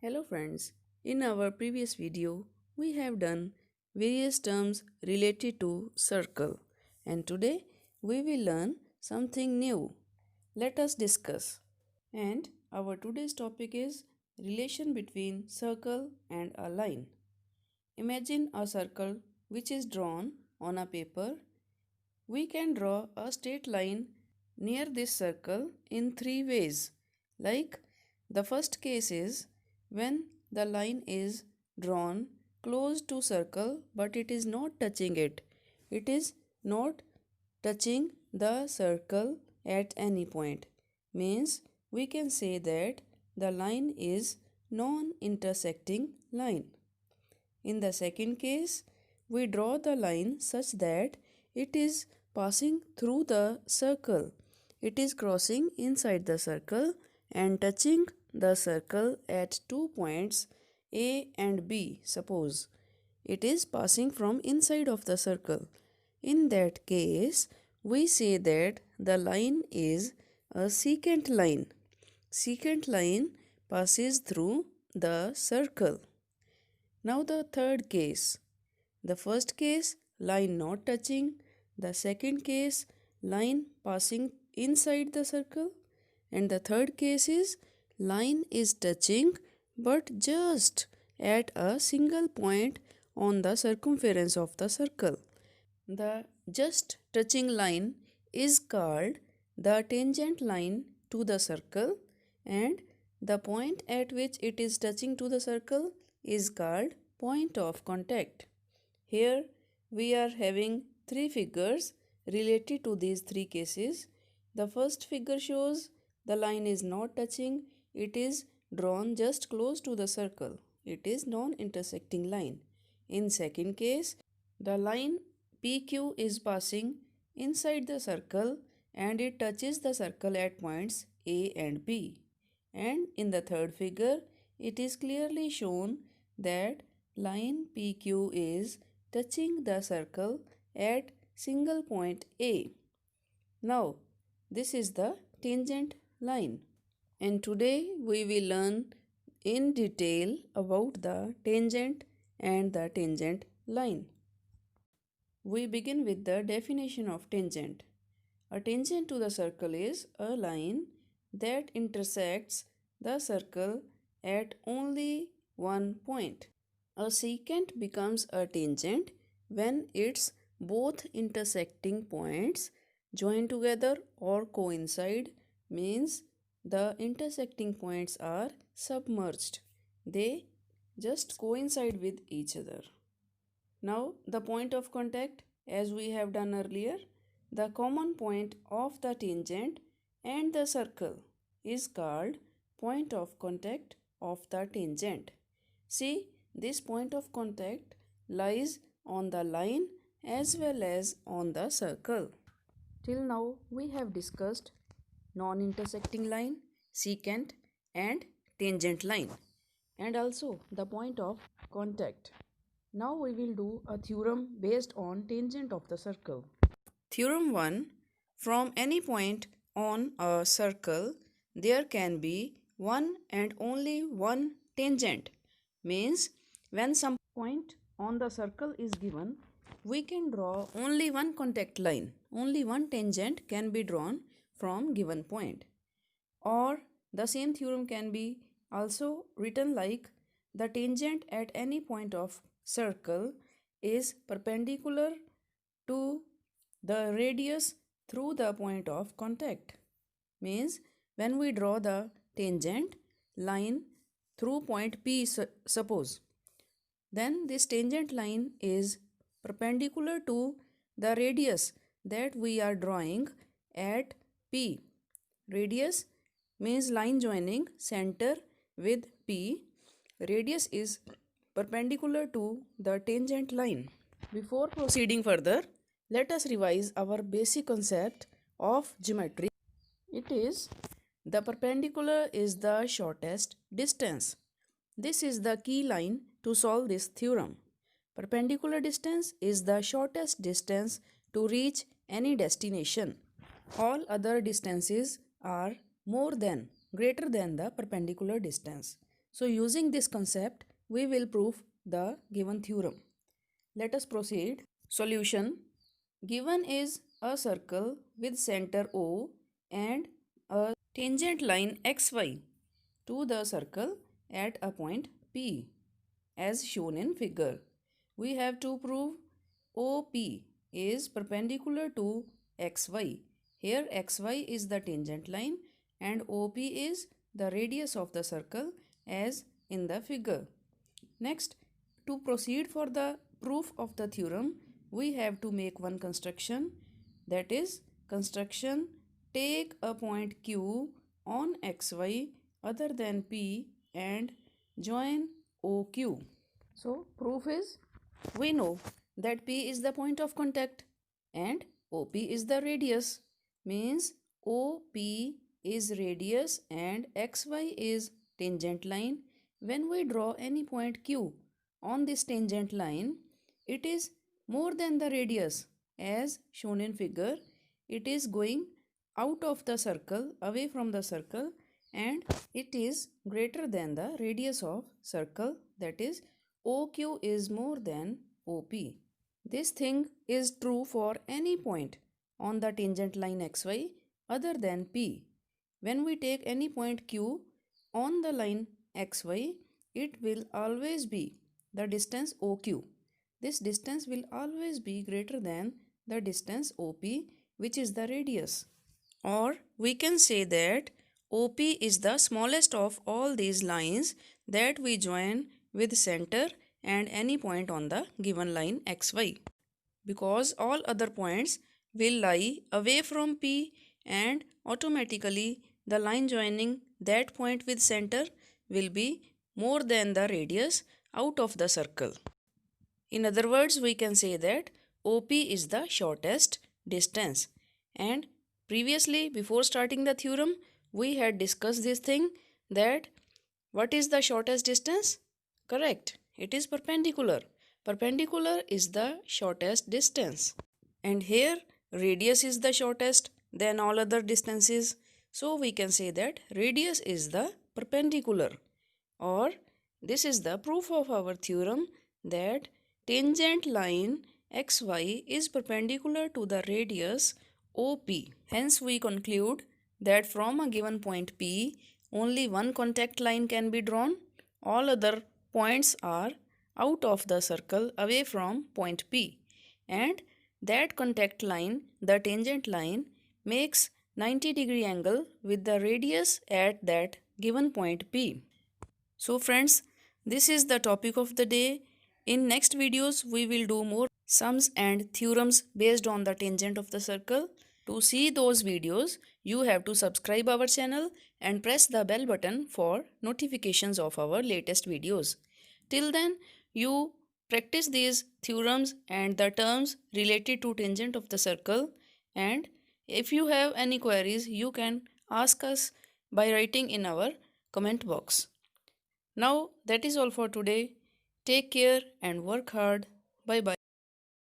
Hello friends, in our previous video we have done various terms related to circle and today we will learn something new. Let us discuss. And our today's topic is relation between circle and a line. Imagine a circle which is drawn on a paper. We can draw a straight line near this circle in three ways. Like the first case is when the line is drawn close to circle but it is not touching it. It is not touching the circle at any point. Means we can say that the line is non-intersecting line. In the second case, we draw the line such that it is passing through the circle. It is crossing inside the circle and touching the circle at 2 points A and B. Suppose it is passing from inside of the circle. In that case, we say that the line is a secant line. Secant line passes through the circle. Now the third case. The first case, line not touching. The second case, line passing inside the circle. And the third case is line is touching but just at a single point on the circumference of the circle. The just touching line is called the tangent line to the circle and the point at which it is touching to the circle is called point of contact. Here we are having three figures related to these three cases. The first figure shows the line is not touching, it is drawn just close to the circle. It is non-intersecting line. In second case, the line PQ is passing inside the circle and it touches the circle at points A and B. And in the third figure, it is clearly shown that line PQ is touching the circle at single point A. Now, this is the tangent line. And today we will learn in detail about the tangent and the tangent line. We begin with the definition of tangent. A tangent to the circle is a line that intersects the circle at only one point. A secant becomes a tangent when its both intersecting points join together or coincide, means the intersecting points are submerged. They just coincide with each other. Now the point of contact, as we have done earlier, the common point of the tangent and the circle is called point of contact of the tangent. See, this point of contact lies on the line as well as on the circle. Till now we have discussed non-intersecting line, secant and tangent line and also the point of contact. Now we will do a theorem based on tangent of the circle. Theorem 1. From any point on a circle, there can be one and only one tangent. Means when some point on the circle is given, we can draw only one contact line. Only one tangent can be drawn from given point. Or the same theorem can be also written like the tangent at any point of circle is perpendicular to the radius through the point of contact. Means when we draw the tangent line through point P, suppose, then this tangent line is perpendicular to the radius that we are drawing at P. Radius means line joining center with P. Radius is perpendicular to the tangent line. Before proceeding further, let us revise our basic concept of geometry. It is the perpendicular is the shortest distance. This is the key line to solve this theorem. Perpendicular distance is the shortest distance to reach any destination. All other distances are more than, greater than the perpendicular distance. So using this concept, we will prove the given theorem. Let us proceed. Solution. Given is a circle with center O and a tangent line xy to the circle at a point P as shown in figure. We have to prove OP is perpendicular to xy. Here xy is the tangent line and OP is the radius of the circle as in the figure. Next, to proceed for the proof of the theorem, we have to make one construction, that is construction take a point Q on xy other than P and join OQ. So proof is, we know that P is the point of contact and OP is the radius, means OP is radius and XY is tangent line. When we draw any point Q on this tangent line, it is more than the radius as shown in figure. It is going out of the circle, away from the circle, and it is greater than the radius of circle, that is OQ is more than OP. This thing is true for any point on the tangent line xy other than P. When we take any point Q on the line xy, it will always be the distance OQ. This distance will always be greater than the distance OP, which is the radius. Or we can say that OP is the smallest of all these lines that we join with center and any point on the given line xy, because all other points will lie away from P and automatically the line joining that point with center will be more than the radius out of the circle. In other words, we can say that OP is the shortest distance. And previously, before starting the theorem, we had discussed this thing, that what is the shortest distance? Correct, it is perpendicular. Perpendicular is the shortest distance. And here radius is the shortest than all other distances. So we can say that radius is the perpendicular. Or this is the proof of our theorem that tangent line xy is perpendicular to the radius OP. Hence we conclude that from a given point P, only one contact line can be drawn. All other points are out of the circle, away from point P. And that contact line, the tangent line, makes 90-degree angle with the radius at that given point P. So friends, this is the topic of the day. In next videos, we will do more sums and theorems based on the tangent of the circle. To see those videos, you have to subscribe our channel and press the bell button for notifications of our latest videos. Till then, you practice these theorems and the terms related to tangent of the circle, and if you have any queries, you can ask us by writing in our comment box. Now that is all for today. Take care and work hard. Bye bye.